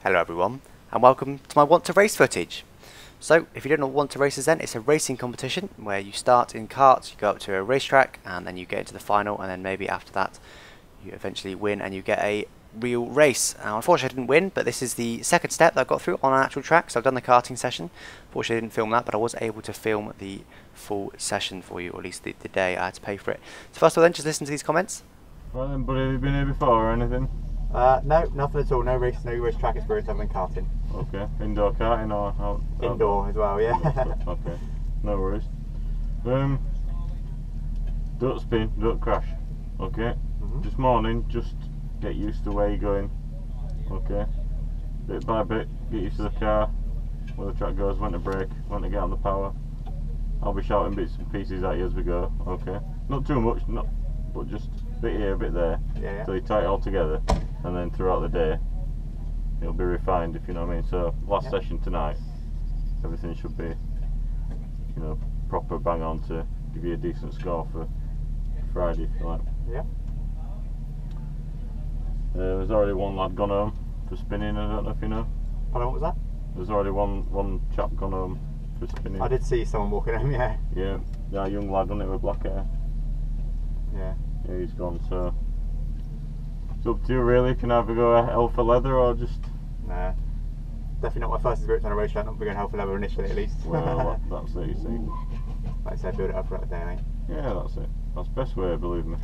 Hello everyone, and welcome to my Want2race footage. So, if you don't know what Want2race is then, it's a racing competition where you start in karts, you go up to a racetrack, and then you get into the final, and then maybe after that you eventually win and you get a real race. Now, unfortunately I didn't win, but this is the second step that I got through on an actual track. So I've done the karting session. Unfortunately I didn't film that, but I was able to film the full session for you, or at least the day I had to pay for it. So first of all then, just listen to these comments. Right then, buddy, have you been here before or anything? No, nothing at all. No racetrack experience other than karting. Okay. Indoor karting or out? Indoor as well, yeah. Okay. No worries. Don't spin, don't crash. Okay. This morning, just get used to where you're going. Okay. Bit by bit, get used to the car, where the track goes, when to brake, when to get on the power. I'll be shouting bits and pieces at you as we go. Okay. Not too much, but just a bit here, a bit there. Yeah. So you tie it all together, and then throughout the day it'll be refined, if you know what I mean. So last session tonight, everything should be, you know, proper bang on to give you a decent score for Friday, if you like. Yeah. There's already one lad gone home for spinning. I don't know if you know. Pardon, what was that? There's already one chap gone home for spinning. I did see someone walking home, yeah. Yeah, that young lad, wasn't it, with black hair? Yeah. Yeah, he's gone, so it's up to you really. You can either go hell for leather or just... Nah. Definitely not my first experience on a racetrack, not going hell for leather initially at least. Well, that's it, you see. Like I said, build it up throughout the day, mate. Yeah, that's it. That's the best way, believe me.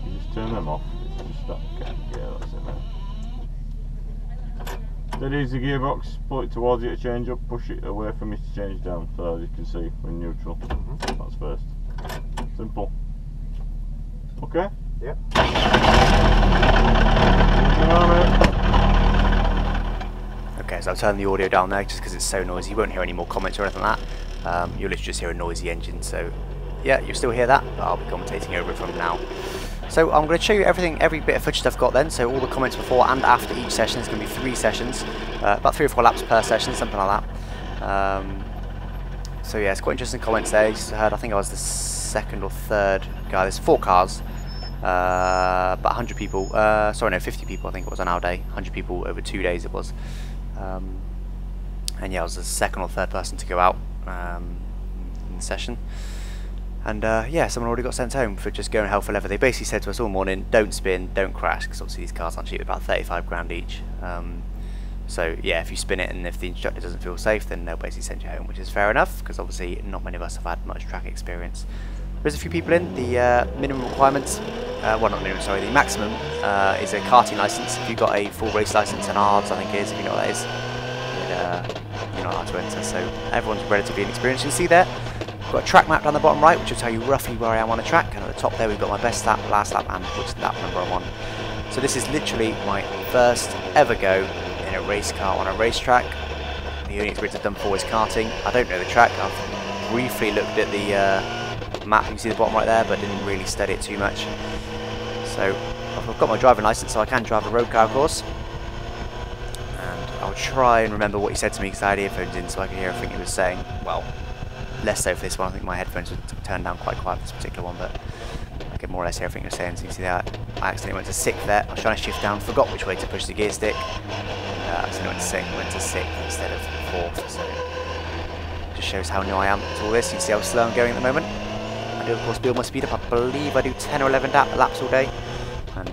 You just turn them off. It's just that. Okay. Yeah, that's it now. Dead easy gearbox. Pull it towards you to change up. Push it away from you to change down. So as you can see, we're in neutral. That's first. Simple. Okay. Yep. Okay, so I've turned the audio down there just because it's so noisy. You won't hear any more comments or anything like that. You'll literally just hear a noisy engine. So yeah, you'll still hear that, but I'll be commentating over it from now. So I'm going to show you every bit of footage I've got then. So all the comments before and after each session. It's going to be 3 sessions, about 3 or 4 laps per session, something like that. So yeah, it's quite interesting comments there. You just heard, I think I was the second or third guy. There's 4 cars, about 100 people. Sorry, no, 50 people I think it was on our day. 100 people over 2 days it was. And yeah, I was the second or third person to go out in the session. And yeah, someone already got sent home for just going hell for leather. They basically said to us all morning, don't spin, don't crash, because obviously these cars aren't cheap, about 35 grand each. So yeah, if you spin it and if the instructor doesn't feel safe, then they'll basically send you home, which is fair enough, because obviously not many of us have had much track experience. There's a few people in. The minimum requirements, well not minimum, sorry, the maximum is a karting license. If you've got a full race license and ARDS, I think it is, if you know what that is, you're not allowed to enter, so everyone's relatively inexperienced. You can see there, I've got a track map down the bottom right, which will tell you roughly where I am on the track, and at the top there we've got my best lap, last lap, and which lap number I'm on. So this is literally my first ever go in a race car on a racetrack. The only experience I've done before is karting. I don't know the track. I've briefly looked at the map, you can see the bottom right there, but didn't really study it too much. So I've got my driving license, so I can drive a road car, of course. And I'll try and remember what he said to me, because I had earphones in so I could hear everything he was saying. Well, less so for this one. I think my headphones were turned down quite quiet for this particular one, but I could more or less hear everything he was saying. So you can see that I accidentally went to 6th there. I was trying to shift down, forgot which way to push the gear stick. Accidentally went to 6th instead of 4th. So it just shows how new I am to all this. You can see how slow I'm going at the moment. I do of course build my speed up. I believe I do 10 or 11 laps all day, and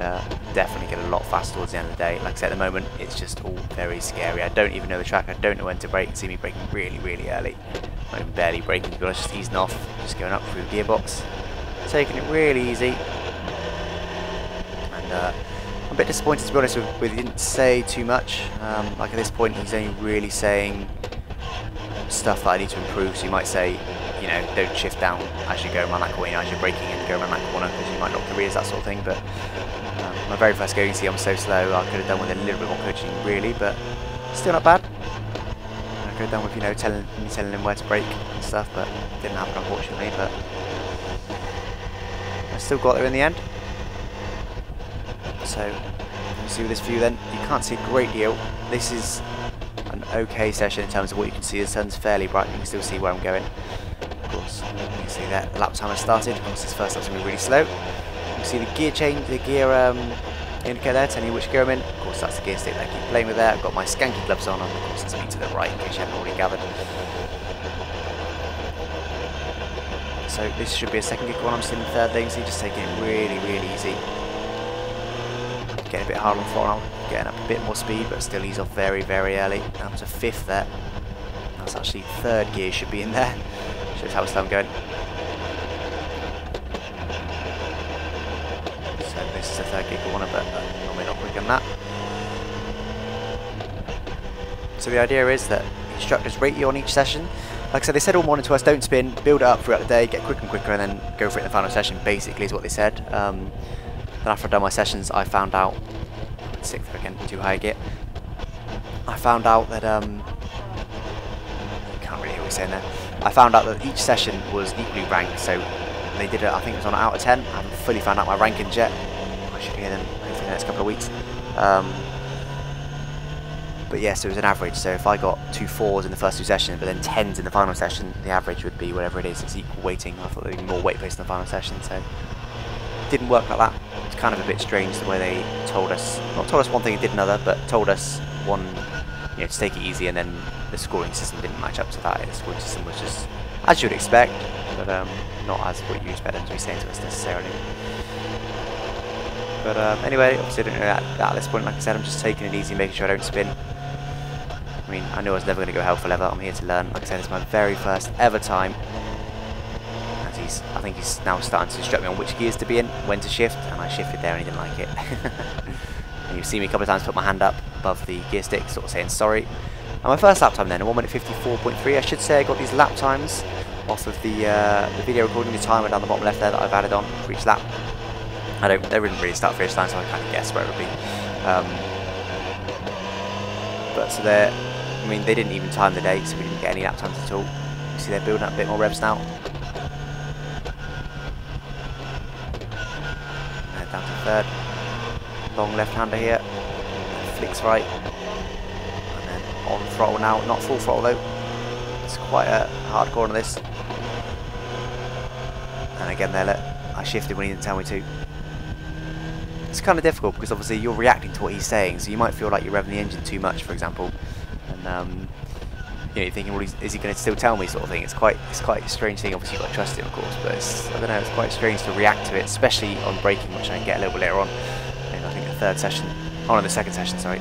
definitely get a lot faster towards the end of the day. Like I said, at the moment it's just all very scary. I don't even know the track. I don't know when to brake. You see me braking really early. I'm barely braking, to be honest, just easing off, just going up through the gearbox, taking it really easy. And I'm a bit disappointed, to be honest, with he didn't say too much. Like at this point he's only really saying stuff that I need to improve. So you might say, you know, don't shift down as you go around that corner, as you're braking and go around that corner, because you might knock the rears, that sort of thing. But my very first go, you can see I'm so slow. I could have done with a little bit more coaching really, but still not bad. I could have done with, you know, telling him where to brake and stuff, but it didn't happen unfortunately. But I still got there in the end. So you see with this view then, you can't see a great deal. This is an okay session in terms of what you can see. The sun's fairly bright, you can still see where I'm going. Of course, you can see that the lap timer started. Of course, this first lap's going to be really slow. You can see the gear change, the gear indicator there telling you which gear I'm in. Of course, that's the gear stick that I keep playing with there. I've got my skanky gloves on, and of course it's me to the right in case you haven't already gathered. So this should be a second gear one. I'm still in the third lane, so you're just taking it really, really easy. Getting a bit hard on the throttle, getting up a bit more speed, but still ease off very, very early. Down to fifth there. That's actually third gear should be in there. Shows how slow I'm going. So this is a third gear corner, but normally not quicker than that. So the idea is that instructors rate you on each session. Like I said, they said all morning to us, don't spin, build it up throughout the day, get quicker and quicker, and then go for it in the final session, basically is what they said. Then after I've done my sessions, I found out, sixth again, too high a git, I found out that, can't really hear what you're saying there, I found out that each session was equally ranked, so they did it, I think it was on an out of 10, I haven't fully found out my rankings yet, I should hear them hopefully in the next couple of weeks. But yes, it was an average, so if I got 2 4s in the first 2 sessions, but then 10s in the final session, the average would be whatever it is, it's equal weighting. I thought there would be more weight based in the final session, so it didn't work like that. It's kind of a bit strange the way they told us, not told us one thing and did another, but told us one, you know, to take it easy, and then the scoring system didn't match up to that. The scoring system was just as you would expect, but not as what you expect them to be saying to us necessarily. But anyway, obviously I don't know that at this point. Like I said, I'm just taking it easy, making sure I don't spin. I mean, I knew I was never going to go hell for leather. I'm here to learn. Like I said, it's my very first ever time. As I think he's now starting to instruct me on which gears to be in, when to shift, and I shifted there and he didn't like it. And you've seen me a couple of times put my hand up above the gear stick, sort of saying sorry. And my first lap time then, 1 minute 54.3. I should say I got these lap times off of the video recording, the timer down the bottom left there that I've added on for each lap. They didn't really start finish time, so I kind of guessed where it would be. But so they're, I mean, they didn't even time the day, so we didn't get any lap times at all. You see they're building up a bit more revs now. Down to third. Long left-hander here. Flicks right. And then on throttle now. Not full throttle though. It's quite a hard corner this. And again there, I shifted when he didn't tell me to. It's kind of difficult because obviously you're reacting to what he's saying, so you might feel like you're revving the engine too much, for example, and you know, you're thinking, well, is he going to still tell me, sort of thing. It's quite a strange thing. Obviously, you've got to trust him, of course, but I don't know. It's quite strange to react to it, especially on braking, which I can get a little bit later on. And I think the third session, oh no, the second session, sorry,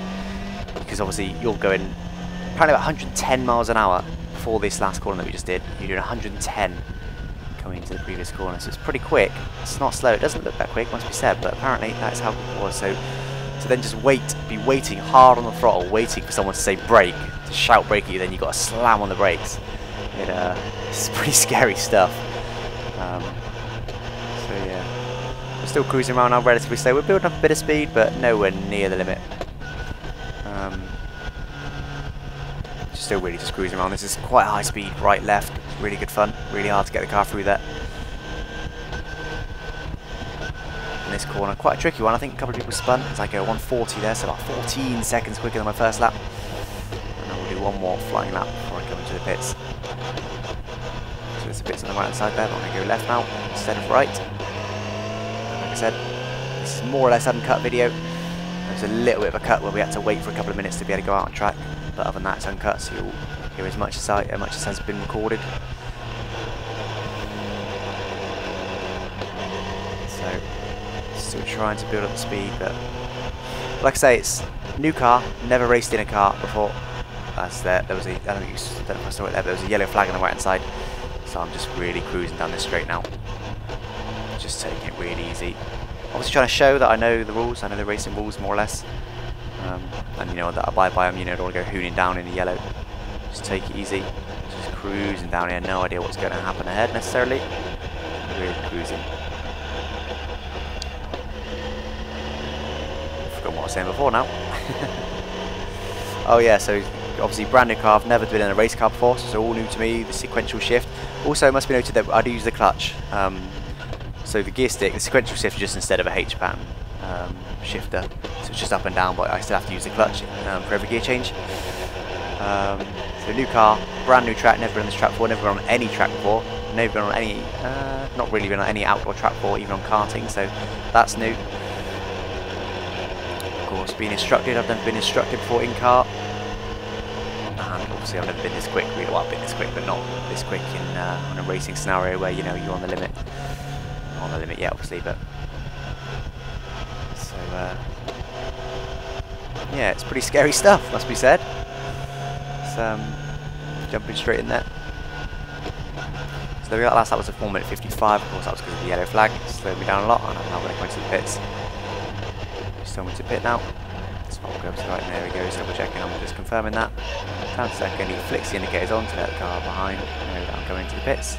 because obviously you're going apparently about 110 miles an hour before this last corner that we just did. You're doing 110. Coming into the previous corner, so it's pretty quick. It's not slow, it doesn't look that quick, must be said, but apparently that's how quick it was. So to then just be waiting hard on the throttle, waiting for someone to say brake, to shout brake at you, then you've got to slam on the brakes. It's pretty scary stuff. So yeah, we're still cruising around now relatively slow. We're building up a bit of speed, but nowhere near the limit. Still really just cruising around. This is quite high speed, right, left. It's really good fun. Really hard to get the car through there. In this corner, quite a tricky one. I think a couple of people spun. It's like a 140 there, so about 14 seconds quicker than my first lap. And I will do one more flying lap before I go into the pits. So there's a bits on the right hand side there, but I'm going to go left now instead of right. Like I said, this is more or less uncut video. There's a little bit of a cut where we had to wait for a couple of minutes to be able to go out on track. But other than that, it's uncut, so you'll hear as much as has been recorded. So, still trying to build up the speed, but like I say, it's a new car. Never raced in a car before. As there was a, I don't know if I saw it there, but there was a yellow flag on the right hand side. So I'm just really cruising down this straight now. Just taking it really easy. Obviously trying to show that I know the rules. I know the racing rules more or less. And you know that I abide by them. You know, don't want to go hooning down in the yellow. Just take it easy. Just cruising down here. No idea what's going to happen ahead necessarily. Really cruising. Forgot what I was saying before now. Oh yeah, so obviously brand new car. I've never been in a race car before, so it's all new to me. The sequential shift. Also, it must be noted that I do use the clutch. So the gear stick, the sequential shift is just instead of a H pattern shifter, so it's just up and down, but I still have to use the clutch for every gear change. So new car, brand new track, never been on this track before, never been on any track before, never been on any, not really been on any outdoor track before, even on karting, so that's new. course, being instructed. I've never been instructed before in kart. And obviously I've never been this quick. Well, I've been this quick, but not this quick in on a racing scenario where, you know, you're on the limit. Not on the limit yet, obviously, but... So, yeah, it's pretty scary stuff, must be said. It's, jumping straight in there. So there we go, last lap was a 4 minute 55, of course that was because of the yellow flag. It slowed me down a lot, and I'm now going to go into the pits. Just tell me to pit now. So I'll go up to the right, and there he goes, double checking, I'm just confirming that. Down a second, he flicks the indicators on to let the car behind know that I'm going into the pits.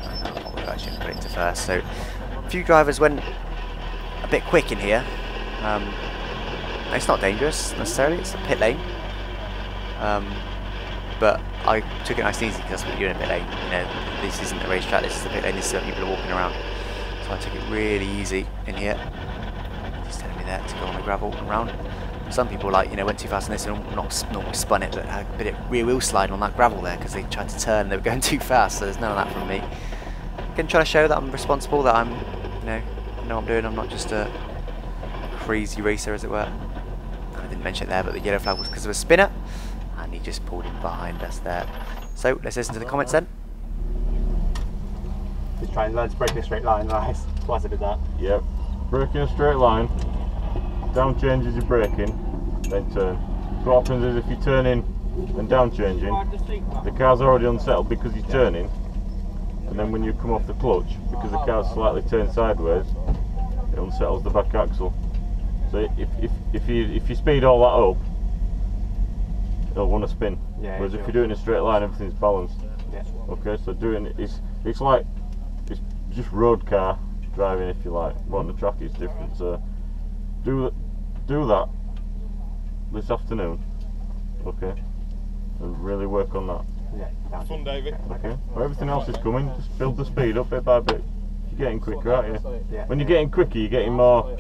And I'll actually put it into first. So a few drivers went a bit quick in here. It's not dangerous necessarily, it's a pit lane. But I took it nice and easy because that's what you do in a pit lane. You know, this isn't a racetrack, this is a pit lane, this is what people are walking around. So I took it really easy in here. Just telling me there to go on the gravel around. Some people, like, you know, went too fast on this and not spun it, but had a bit of rear wheel sliding on that gravel there because they tried to turn and they were going too fast. So there's none of that from me. Again, trying to show that I'm responsible, that I'm, you know what I'm doing. I'm not just a crazy racer, as it were. I didn't mention it there, but the yellow flag was because of a spinner. And he just pulled in behind us there. So let's listen to the comments then. Just try and learn to brake in a straight line. Nice. Twice I did that. Yep. Brake in a straight line. Down changes your braking, then turn. So what happens is if you turn in and down changing, the car's already unsettled because you're turning. And then when you come off the clutch, because the car's slightly turned sideways, it unsettles the back axle. So if you speed all that up, it'll want to spin. Yeah, whereas sure. if you do it in a straight line, everything's balanced. Yeah. Okay, so doing it's like it's just road car driving, if you like. But on the track it's different. So do that this afternoon, okay, and really work on that. Yeah. Fun, David. Okay. Well, everything else is coming. Just build the speed up bit by bit. You're getting quicker, aren't you? Yeah. When you're getting quicker, you're getting more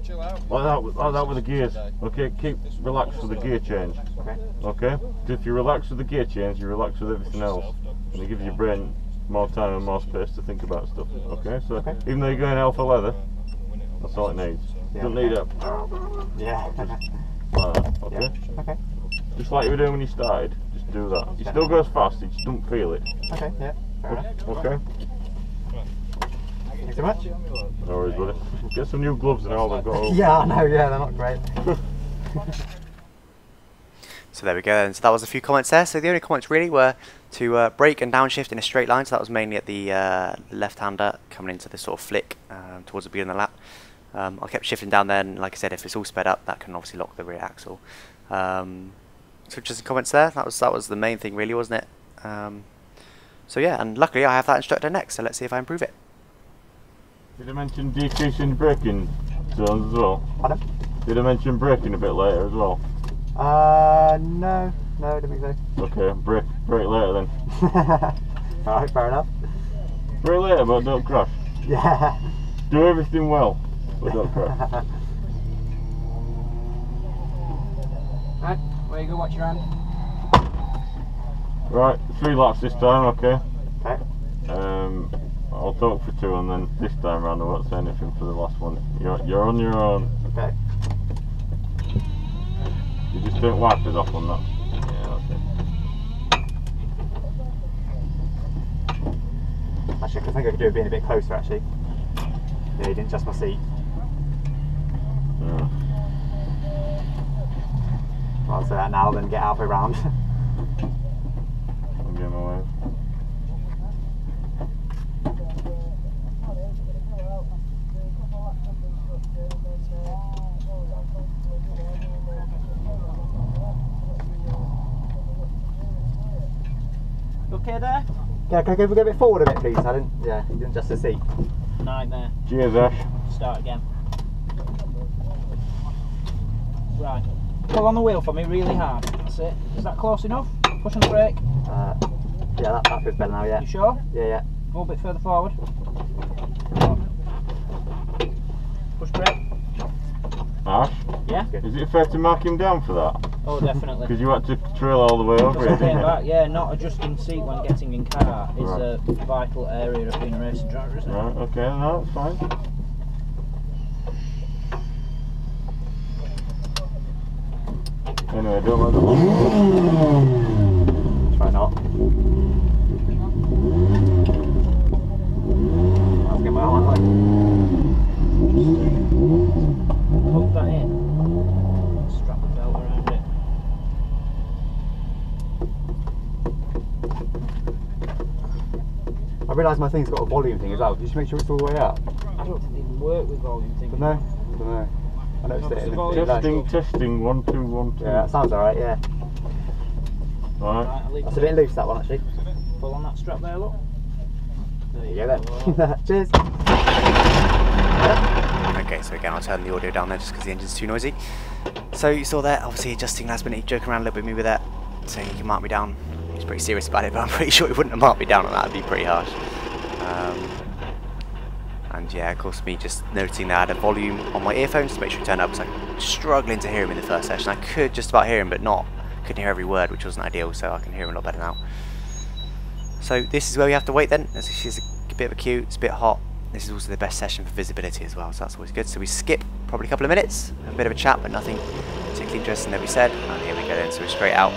Chill out. like that with the gears. Okay, keep relaxed with the gear change. Okay. Okay? 'Cause if you relax with the gear change, you relax with everything else, and it gives your brain more time and more space to think about stuff. Okay? So even though you're going alpha leather, that's all it needs. Yeah. Doesn't need it Yeah. like that. Okay? Yeah. Okay. Just like you were doing when you started. Just do that. You still go as fast, you just don't feel it. Okay. Yeah. Fair enough. Okay? Thanks so much. No worries, buddy. Get some new gloves and all they've got. All. Yeah, I know. Yeah, they're not great. So there we go, and so that was a few comments there. So the only comments really were to brake and downshift in a straight line. So that was mainly at the left-hander coming into the sort of flick towards the beginning of the lap. I kept shifting down there, and like I said, if it's all sped up, that can obviously lock the rear axle. So just some comments there. That was the main thing, really, wasn't it? So yeah, and luckily I have that instructor next. So let's see if I improve it. Did I mention decreasing braking zones as well? Pardon? Did I mention braking a bit later as well? No, I don't think so. Okay, brake later then. Alright, fair enough. Brake later, but don't crash. Yeah. Do everything well, but don't crash. Right, where you go, watch your hand. Right, 3 laps this time, okay? Okay. I'll talk for 2 and then this time round I won't say anything for the last one. You're on your own. Okay. You just don't wipe it off on that. Yeah, that's it. Actually, I think I could do it being a bit closer, actually. Yeah, you didn't adjust my seat. Yeah. Well, I'll say that now, then get halfway round. I'm getting my way. Okay there? Yeah, can I go a bit forward a bit, please? I didn't. Yeah, you didn't adjust the seat. Nightmare. Cheers, Ash. Start again. Right. Pull on the wheel for me really hard. That's it. Is that close enough? Push on the brake. Yeah, that feels better now, yeah. You sure? Yeah, yeah. Go a bit further forward. Push brake. Ash, Yeah? is it fair to mark him down for that? Oh, definitely. Because you had to trail all the way over Just getting it. back, yeah, not adjusting seat when getting in car is Right. a vital area of being a racing driver, isn't it? Right, okay, no, that's fine. Anyway, don't let them. Try not. I'll get my arm like. Hook that in. Strap the belt around it. I realise my thing's got a volume thing as well. Did you make sure it's all the way up? I don't think they can work with volume thing. No? I don't know. I noticed it in the Testing, 1 2 1 2. Yeah, that sounds alright, yeah. Right. Right, I'll leave That's it. a bit loose, that one actually. Pull on that strap there, look. There you go then. Cheers. Okay, so again I'll turn the audio down there just because the engine's too noisy. So you saw there, obviously adjusting last minute, joking around a little bit with me with that, saying he can mark me down. He's pretty serious about it, but I'm pretty sure he wouldn't have marked me down on that, it'd be pretty harsh. And yeah, of course me just noticing that I had a volume on my earphones to make sure it turned up, so I'm struggling to hear him in the first session. I could just about hear him, but couldn't hear every word, which wasn't ideal, so I can hear him a lot better now. So this is where we have to wait then, as this is a bit of a queue, it's a bit hot. This is also the best session for visibility as well, so that's always good. So we skip probably a couple of minutes, have a bit of a chat, but nothing particularly interesting that we said. And here we go then, so we're straight out.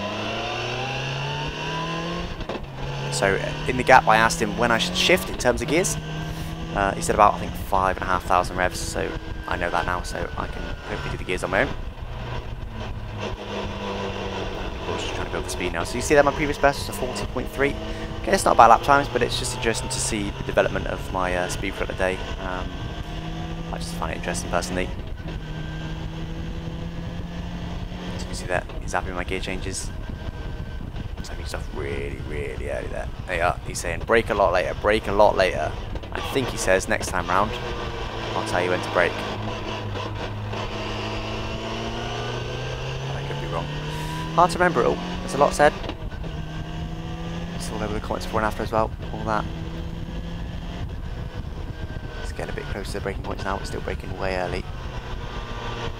So in the gap I asked him when I should shift in terms of gears. He said about, I think, 5,500 revs, so I know that now, so I can hopefully do the gears on my own. Of course, just trying to build the speed now. So you see that my previous best was a 40.3. Okay, it's not bad lap times, but it's just interesting to see the development of my speed throughout the day. I just find it interesting personally. So you can see that he's happy with my gear changes. He's having stuff really, really early there. There you are. He's saying brake a lot later, brake a lot later. I think he says next time round, I'll tell you when to brake. I could be wrong. Hard to remember it all. There's a lot said. It's all over the comments before and after as well. All that. It's getting a bit close to the braking points now. We're still braking way early.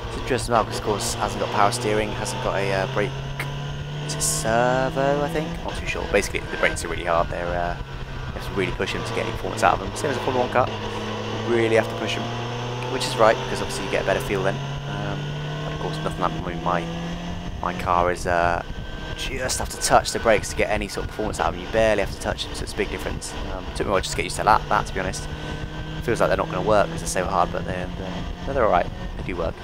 It's interesting as well because, of course, hasn't got power steering, hasn't got a brake. Is it servo? I think. Not too sure. Basically, the brakes are really hard. They're you have to really push them to get any performance out of them. Same as a Formula 1 car. You really have to push them, which is right because obviously you get a better feel then. But of course, nothing like when my car is just have to touch the brakes to get any sort of performance out of them. You barely have to touch them, so it's a big difference. It took me a while just to get used to that, to be honest. It feels like they're not going to work because they're so hard, but they're alright. They do work.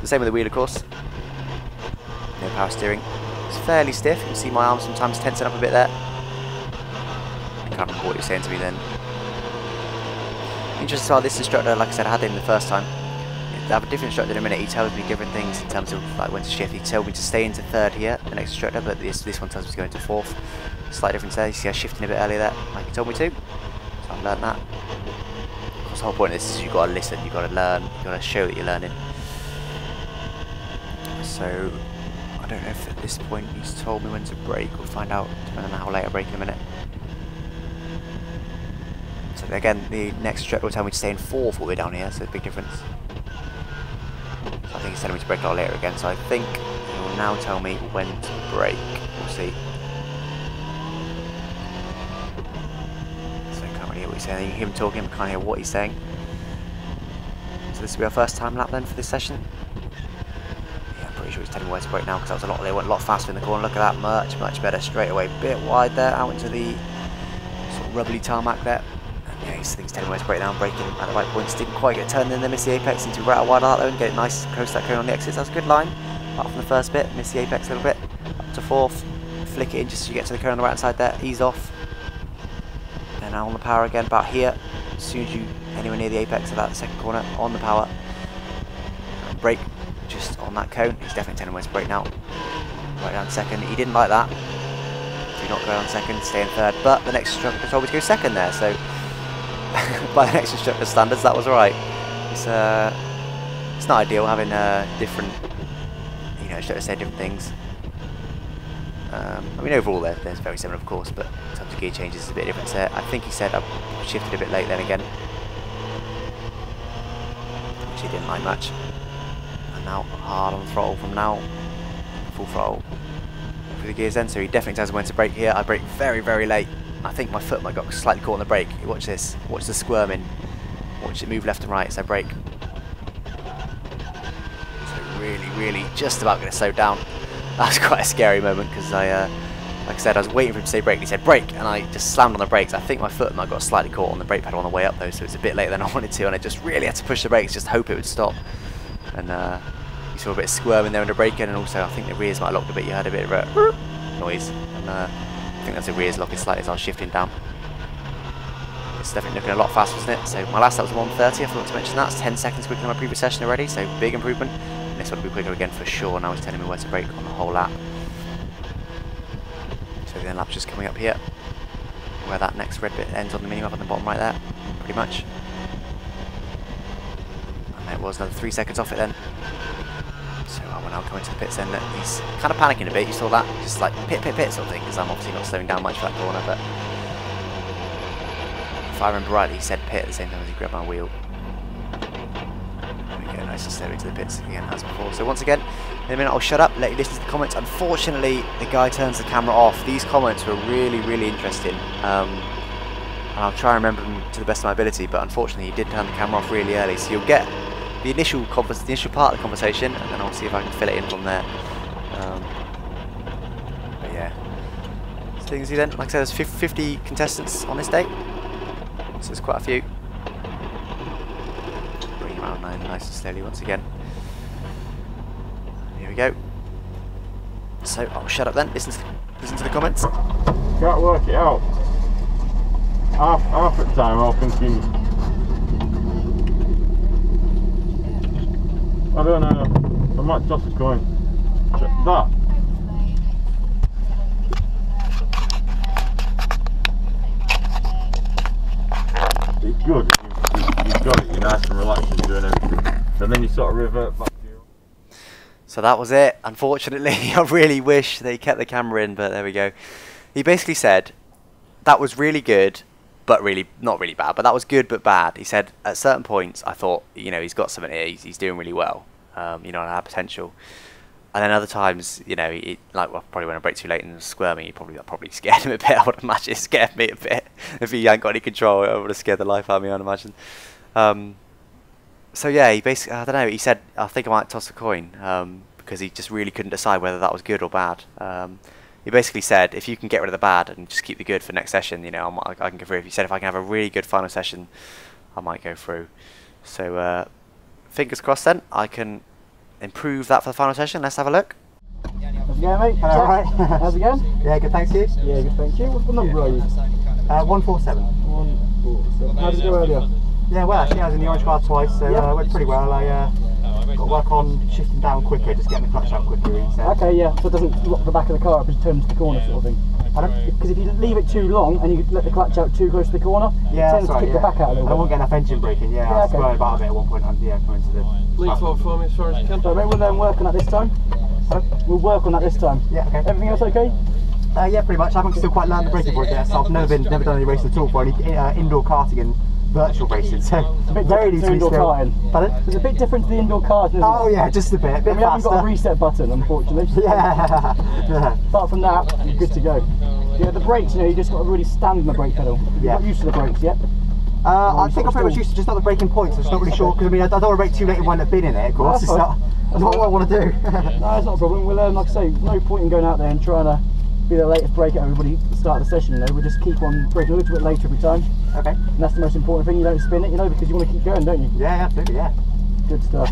The same with the wheel, of course. No power steering. It's fairly stiff. You can see my arms sometimes tensing up a bit there. I can't remember what you're saying to me then. Interesting as well, this instructor, like I said, I had him the first time. I have a different instructor in a minute. He tells me different things in terms of like when to shift. He told me to stay into third here, the next instructor, but this one tells me to go into fourth. Slight difference there. You see I was shifting a bit earlier there, like he told me to. So I've learned that. Of course, the whole point of this is you've got to listen, you've got to learn, you've got to show that you're learning. So I don't know if at this point he's told me when to brake. We'll find out depending on how late I brake in a minute. So again, the next instructor will tell me to stay in fourth all the way down here, so a big difference. So I think he's telling me to brake a lot later again, so I think he will now tell me when to brake. We'll see. So I can't really hear what he's saying. You hear him talking, but can't hear what he's saying. So this will be our first time lap then for this session. Yeah, I'm pretty sure he's telling me where to brake now because that was a lot. They went a lot faster in the corner. Look at that, much better straight away. Bit wide there, out into the sort of rubbly tarmac there. Yeah, he's telling me where to brake now, braking at the right points. Didn't quite get turned in there, missed the apex, into right wide out though and get it nice close to that cone on the exits. That was a good line. Apart from the first bit, missed the apex a little bit. Up to fourth, flick it in just so you get to the cone on the right hand side there, ease off. And now on the power again, about here. As soon as you anywhere near the apex of that second corner, on the power. And brake just on that cone. He's definitely telling me where to brake now. Right down second. He didn't like that. Do not go on second, stay in third. But the next instructor told me to go second there, so by the next instructor standards, that was alright. It's not ideal having different, instructors say different things. I mean, overall they're very similar, of course, but in terms of gear changes, it's a bit different there. I think he said I shifted a bit late then again, which he didn't like much. And now hard on the throttle from now, full throttle for the gears then. So he definitely tells me when to brake here. I brake very, very late. I think my foot might got slightly caught on the brake. Watch this. Watch the squirming. Watch it move left and right as I brake. So really just about going to slow down. That was quite a scary moment because like I said, I was waiting for him to say brake, and he said brake, and I just slammed on the brakes. I think my foot might got slightly caught on the brake pedal on the way up though, so it's a bit later than I wanted to, and I just really had to push the brakes, just hope it would stop. And you saw a bit of squirming there in the braking, and also I think the rears might have locked a bit. You heard a bit of a noise, and I think that's the rears locking slightly as I was shifting down. It's definitely looking a lot faster, isn't it? So my last lap was 1:30. I forgot to mention that. It's 10 seconds quicker than my previous session already, so big improvement. And this one will be quicker again for sure. Now he's telling me where to brake on the whole lap. So the end lap's just coming up here, where that next red bit ends on the minimap on the bottom right there, pretty much. And there it was, another 3 seconds off it then. So I will now go into the pits then. He's kind of panicking a bit, you saw that? Just like pit sort of thing, because I'm obviously not slowing down much for that corner, but if I remember rightly, he said pit at the same time as he grabbed my wheel. There we go, nice and slow into the pits again as before. So once again, in a minute I'll shut up, let you listen to the comments. Unfortunately, the guy turns the camera off. These comments were really interesting. And I'll try and remember them to the best of my ability, but unfortunately he did turn the camera off really early. So you'll get the initial part of the conversation, and then I'll see if I can fill it in from there. But yeah. So things you then, like I said, there's 50 contestants on this day. So there's quite a few. Bring him around nice and slowly once again. Here we go. So I'll shut up then, listen to the comments. Can't work it out. Half at time I'll thinking, I don't know, I might toss a coin. That. It's good. You've got it, you're nice and relaxed and doing everything. And then you sort of revert back to you. So that was it. Unfortunately, I really wish they kept the camera in, but there we go. He basically said, that was really good, but really, not really bad, but that was good but bad. He said, at certain points, I thought, you know, he's got something here, he's doing really well, you know, and I had potential. And then other times, you know, like, well, probably when I brake too late and was squirming, that probably scared him a bit. I would imagine it scared me a bit. If he hadn't got any control, it would have scared the life out of me, I'd imagine. So yeah, he basically, I don't know, he said, I think I might toss a coin, because he just really couldn't decide whether that was good or bad. He basically said, if you can get rid of the bad and just keep the good for next session, you know, I can go through. He said, if I can have a really good final session, I might go through. So, fingers crossed then, I can improve that for the final session. Let's have a look. How's it going, mate? All right. How's it going? Yeah, good, thanks you. Yeah, good, thank you. What number are you? 147. 147. How did it go earlier? Yeah, well, actually, I was in the orange car twice, so yeah. It went pretty well. I got to work on shifting down quicker, just getting the clutch out quicker. Okay, yeah, so it doesn't lock the back of the car up as it turns the corner, sort of thing. Because if you leave it too long and you let the clutch out too close to the corner, yeah, it tends to kick the back out a little bit. I won't get enough engine braking, yeah, I was worried about a bit at one point, coming to the... Lean forward for me as far as you can. So mate, we'll work on that this time. We'll work on that this time. Yeah, okay. Everything else okay? Yeah, pretty much. I haven't still quite learned the braking for it yet, so I've never done any racing at all for any indoor karting and virtual racing, so it's a bit very different to indoor karting. Pardon? It's a bit different to the indoor karting, isn't it? Oh yeah, just a bit we haven't got a reset button, unfortunately. Yeah. Yeah. Apart from that, you're good to go. Yeah, the brakes, you know, you just got to really stand on the brake pedal. You're not used to the brakes yet? I think I'm pretty much used to just not the braking points. I'm just not really sure, because I mean, I don't want to brake too late and wind up bin in it, of course. It's not what I want to do. No, it's not a problem. We'll, like I say, no point in going out there and trying to be the latest brake at everybody at the start of the session, you know. We'll just keep on braking a little bit later every time. Okay. And that's the most important thing, you don't spin it, you know, because you want to keep going, don't you? Yeah, absolutely, yeah. Good stuff.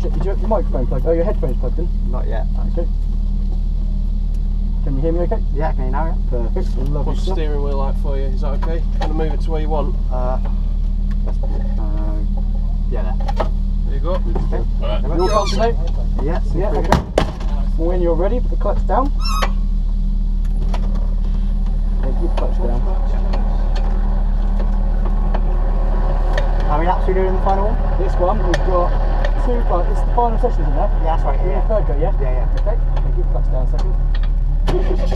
Did you have your microphone plugged? Oh, your headphones plugged in? Not yet. Okay. Can you hear me okay? Yeah, can you now? Yeah. Perfect. Lovely What's the stuff. steering wheel like for you? Is that okay? Can I move it to where you want? Yeah, there. There you go. Okay. You're confident? Yeah, Yeah, okay. When you're ready, put the clutch down. Yeah, keep the clutch down. How many laps are we doing in the final one? This one, we've got two, right, it's the final session, isn't it? Yeah, that's right. You're in the third go, yeah? Yeah, yeah. Okay, keep the clutch down a second. We're going to do,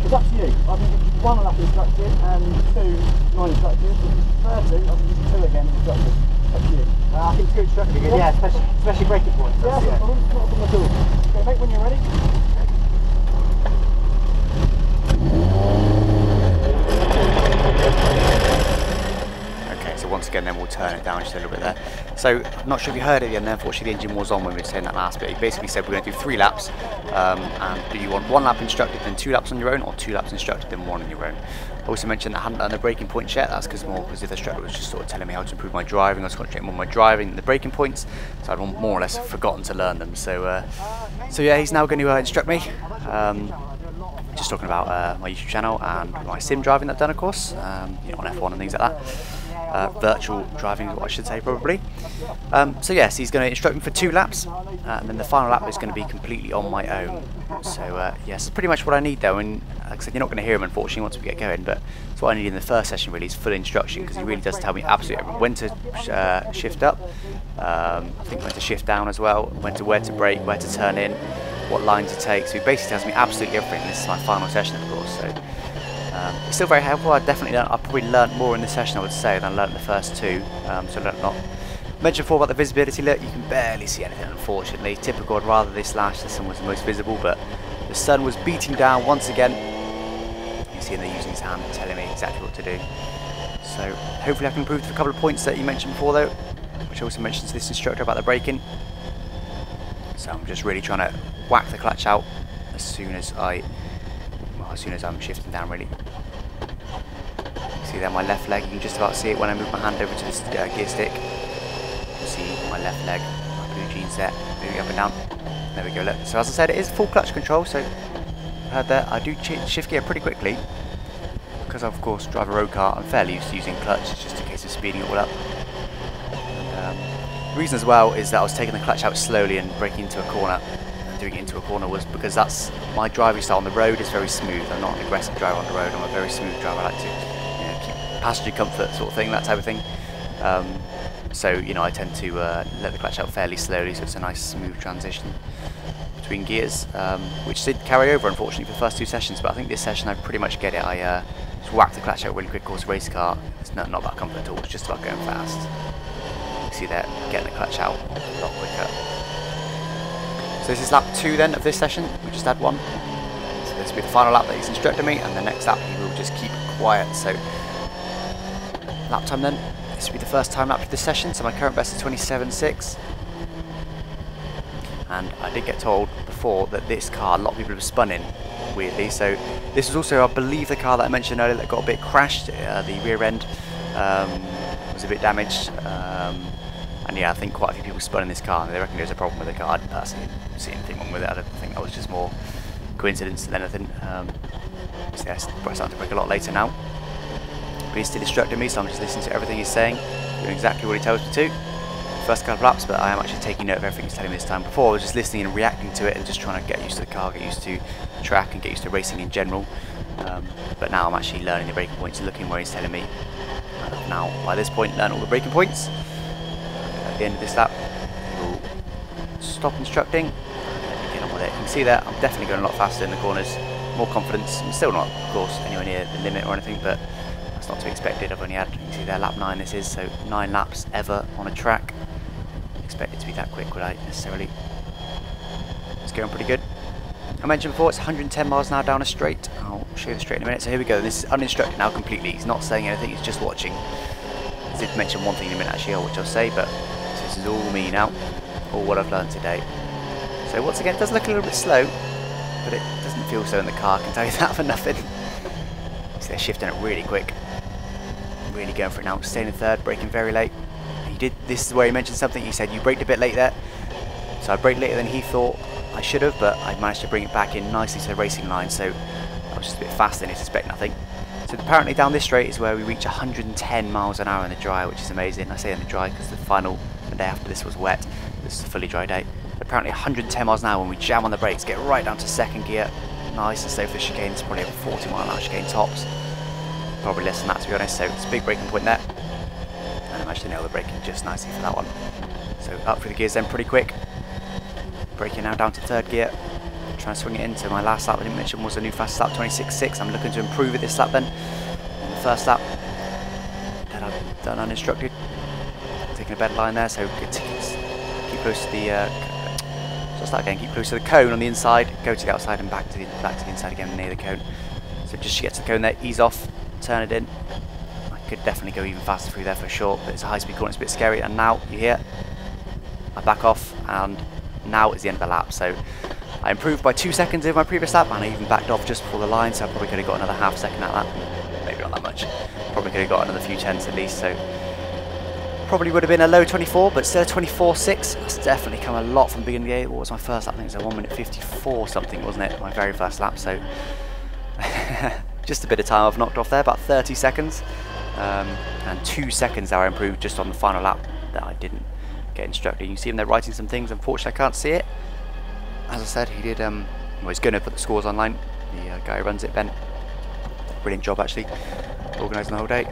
it's up to you. I think it's one lap instructed and two non-instructed. If you prefer to, I think it's two again instructed. Up to you. I think two instructed would be good, yeah, especially braking points. Yeah, not a problem at all. Okay, mate, when you're ready. so once again then we'll turn it down just a little bit there. So I'm not sure if you heard it again there, unfortunately the engine was on when we were saying that last bit. He basically said we're going to do 3 laps, and do you want 1 lap instructed then 2 laps on your own, or 2 laps instructed then 1 on your own. I also mentioned that I hadn't done the braking points yet. That's because the instructor was just sort of telling me how to improve my driving. I was concentrating more on my driving than the braking points, so I'd more or less forgotten to learn them. So yeah, he's now going to instruct me. Just talking about my YouTube channel and my sim driving that I've done, of course, you know, on F1 and things like that. Virtual driving is what I should say, probably. So yes, he's going to instruct me for 2 laps, and then the final lap is going to be completely on my own. So yes, pretty much what I need though, and like I said, you're not going to hear him unfortunately once we get going, but it's what I need in the first session really, is full instruction, because he really does tell me absolutely everything. When to shift up, I think when to shift down as well, where to brake, where to turn in, what line to take. So he basically tells me absolutely everything. This is my final session, of course, so it's still very helpful. I probably learnt more in this session, I would say, than I learnt in the first 2. So I learnt a lot. Mentioned before about the visibility. Look, you can barely see anything, unfortunately. Typical. I'd rather this lash, the sun was the most visible, but the sun was beating down once again. You can see him there using his hand, telling me exactly what to do. So hopefully I can improve a couple of points that you mentioned before, though, which also mentions this instructor about the braking. So I'm just really trying to whack the clutch out as soon as I'm shifting down, really. See there my left leg, you can just about see it when I move my hand over to this gear stick. You can see my left leg, my blue jeans there, moving up and down. There we go, look. So as I said, it is full clutch control, so heard there, I do shift gear pretty quickly. Because I of course drive a road car, I'm fairly used to using clutch, it's just a case of speeding it all up. And, the reason as well is that I was taking the clutch out slowly and braking into a corner. Doing it into a corner was because that's my driving style on the road is very smooth. I'm not an aggressive driver on the road, I'm a very smooth driver. I like to, you know, keep passenger comfort sort of thing, that type of thing. So, you know, I tend to let the clutch out fairly slowly, so it's a nice smooth transition between gears, which did carry over unfortunately for the first 2 sessions, but I think this session I pretty much get it. I just whack the clutch out really quick. Of course, race car, it's not about comfort at all, it's just about going fast. You see there, getting the clutch out a lot quicker. So this is lap 2 then of this session. We just had 1. So this will be the final lap that he's instructed me, and the next lap he will just keep quiet. So lap time then. This will be the first time lap of this session. So my current best is 27.6. And I did get told before that this car, a lot of people have spun in, weirdly. So this was also, I believe, the car that I mentioned earlier that got a bit crashed. The rear end was a bit damaged. And yeah, I think quite a few people spun in this car, and they reckon there's a problem with the car. I didn't personally see anything wrong with it. I don't think that was just more coincidence than anything. So yeah, it's starting to break a lot later now. But he's still instructing me, so I'm just listening to everything he's saying, doing exactly what he tells me to. First couple of laps, but I am actually taking note of everything he's telling me this time. Before I was just listening and reacting to it and just trying to get used to the car, get used to the track, and get used to racing in general. But now I'm actually learning the braking points and looking where he's telling me. Now, by this point, learn all the braking points. At the end of this lap, we'll stop instructing and get on with it. You can see there, I'm definitely going a lot faster in the corners, more confidence. I'm still not, of course, anywhere near the limit or anything, but that's not to be expected. I've only had, you can see there, lap 9 this is, so 9 laps ever on a track. Expect it to be that quick, would I necessarily? It's going pretty good. I mentioned before, it's 110 miles an hour down a straight. I'll show you the straight in a minute. So here we go. This is uninstructed now completely. He's not saying anything, he's just watching. I did mention one thing in a minute actually, which I'll say, but this is all me now, all what I've learned today. So once again, it does look a little bit slow, but it doesn't feel so in the car, I can tell you that for nothing. So they're shifting it really quick. Really going for it now, staying in third, braking very late. This is where he mentioned something. He said you braked a bit late there, so I braked later than he thought I should have, but I managed to bring it back in nicely to the racing line, so I was just a bit faster than he suspected, I think. So apparently down this straight is where we reach 110 miles an hour in the dry, which is amazing. I say in the dry because the day after this was wet. This is a fully dry day. But apparently 110 miles an hour when we jam on the brakes, get right down to second gear, nice and slow for the chicane. It's probably over 40 mile an hour chicane tops, probably less than that to be honest. So it's a big braking point there. And I managed to nail the braking just nicely for that one. So up through the gears then pretty quick. Braking now down to third gear. Trying to swing it into my last lap I didn't mention was a new fastest lap, 26.6. I'm looking to improve it this lap then. On the first lap that I've done uninstructed. Taking a better line there, so good to keep close to the so I'll start again, keep close to the cone on the inside, go to the outside and back to the inside again near the cone. So just get to the cone there, ease off, turn it in. I Could definitely go even faster through there for sure, but it's a high speed corner, it's a bit scary. And now you hear I back off, and now is the end of the lap. So I improved by 2 seconds over my previous lap, and I even backed off just before the line, so I probably could have got another half second at that. Maybe not that much. Probably could have got another few tenths at least, so probably would have been a low 24, but still 24.6. That's definitely come a lot from the beginning of the day. What was my first lap? I think it was a 1 minute 54 something, wasn't it? My very first lap, so just a bit of time I've knocked off there, about 30 seconds. And 2 seconds that I improved just on the final lap that I didn't get instructed. You can see him there writing some things. Unfortunately, I can't see it. As I said, he did. Well, he's going to put the scores online. The guy who runs it, Ben. Brilliant job actually, organising the whole day.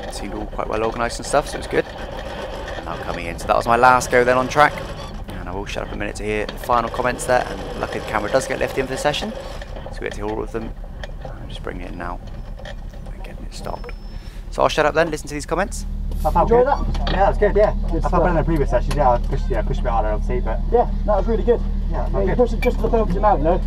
It seemed all quite well organised and stuff, so it was good. And now coming in, so that was my last go then on track. And I will shut up a minute to hear the final comments there. And luckily the camera does get left in for the session, so we get to hear all of them. I'm just bringing it in now and getting it stopped. So I'll shut up then, listen to these comments. Enjoy that? Yeah, that was good, yeah. Good I felt better in the previous sessions, yeah. I pushed a bit harder obviously, but yeah, that was really good. Yeah, you pushed it just to the perfect amount, you know.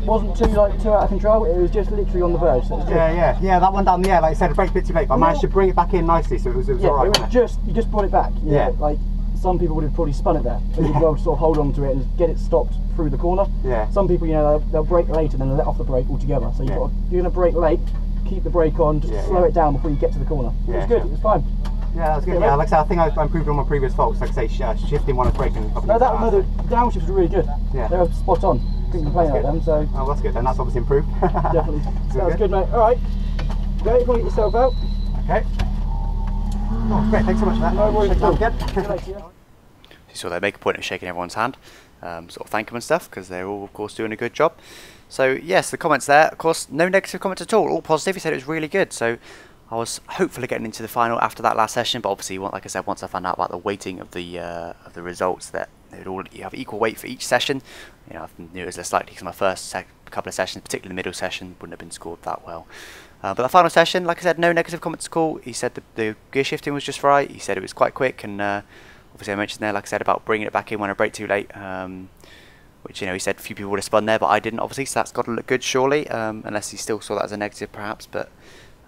Wasn't too out of control, it was just literally on the verge. So yeah, that one down the air, like I said, it braked a bit too late, but I managed to bring it back in nicely, so it was alright. You just brought it back. You know, like some people would have probably spun it there, but you'd well sort of hold on to it and get it stopped through the corner. Yeah. Some people, you know, they'll brake late and then let off the brake altogether. So you're going to brake late, keep the brake on, just slow it down before you get to the corner. It was good, it was fine. Yeah, that was good. Yeah, like I said, I think I improved on my previous faults. Like I say, shifting one and braking. No, the downshift was really good. Yeah, they were spot on. Couldn't complain about them. So. Oh, that's good. Then that's obviously improved. Definitely. That was good, mate. All right. Go. You want to get yourself out? Okay. Oh, great. Thanks so much for that. No worries. You saw they make a point of shaking everyone's hand, sort of thank them and stuff, because they're all, of course, doing a good job. So yes, the comments there. Of course, no negative comments at all positive. He said it was really good. So I was hopefully getting into the final after that last session, but obviously, like I said, once I found out about the weighting of the results, that you have equal weight for each session. You know, I knew it was less likely because my first couple of sessions, particularly the middle session, wouldn't have been scored that well. But the final session, like I said, no negative comments at all. He said the gear shifting was just right. He said it was quite quick, and obviously I mentioned there, like I said, about bringing it back in when I brake too late. Which, you know, he said a few people would have spun there, but I didn't, obviously, so that's got to look good, surely, unless he still saw that as a negative, perhaps, but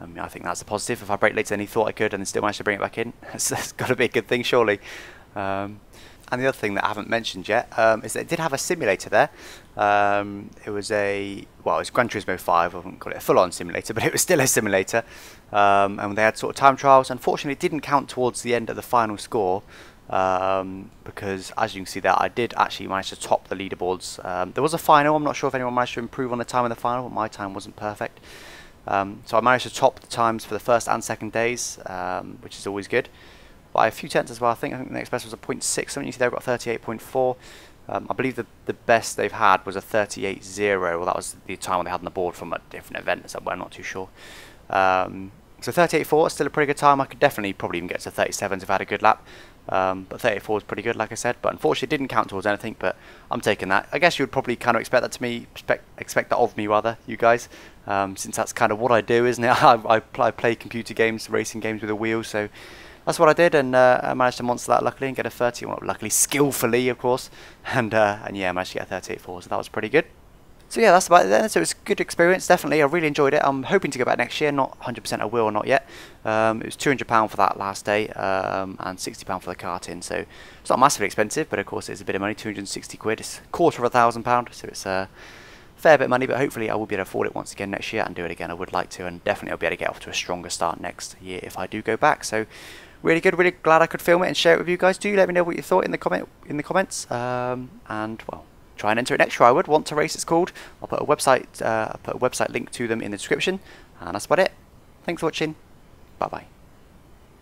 I think that's a positive. If I brake later than he thought I could and then still managed to bring it back in, that's got to be a good thing, surely. And the other thing that I haven't mentioned yet is that it did have a simulator there. It was it was Gran Turismo 5, I wouldn't call it a full-on simulator, but it was still a simulator. And they had sort of time trials. Unfortunately, it didn't count towards the end of the final score, because as you can see there, I did actually manage to top the leaderboards. There was a final. I'm not sure if anyone managed to improve on the time in the final, but my time wasn't perfect. So I managed to top the times for the first and second days, which is always good. By a few tenths as well. I think the next best was a 0.6 something. You see there, I've got 38.4. I believe the best they've had was a 38.0. Well, that was the time they had on the board from a different event somewhere, I'm not too sure. So 38.4 is still a pretty good time. I could definitely probably even get to 37s if I had a good lap. But 34 is pretty good, like I said. But unfortunately, it didn't count towards anything. But I'm taking that. I guess you would probably kind of expect that to me, expect that of me rather, you guys, since that's kind of what I do, isn't it? I play computer games, racing games with a wheel, so that's what I did, and I managed to monster that luckily and get a 30. Well, luckily, skillfully, of course, and yeah, I managed to get a 38.4, so that was pretty good. So yeah, that's about it then. So it was a good experience, definitely. I really enjoyed it. I'm hoping to go back next year. Not 100% I will or not yet. It was £200 for that last day, and £60 for the kart-in. So it's not massively expensive, but of course it's a bit of money. 260 quid. It's £250,000, so it's a fair bit of money. But hopefully I will be able to afford it once again next year and do it again. I would like to, and definitely I'll be able to get off to a stronger start next year if I do go back. So really good. Really glad I could film it and share it with you guys. Do let me know what you thought in the comments. And well, try and enter it next year. I would. Want2race, it's called. I'll put a website link to them in the description, and that's about it. Thanks for watching. Bye bye.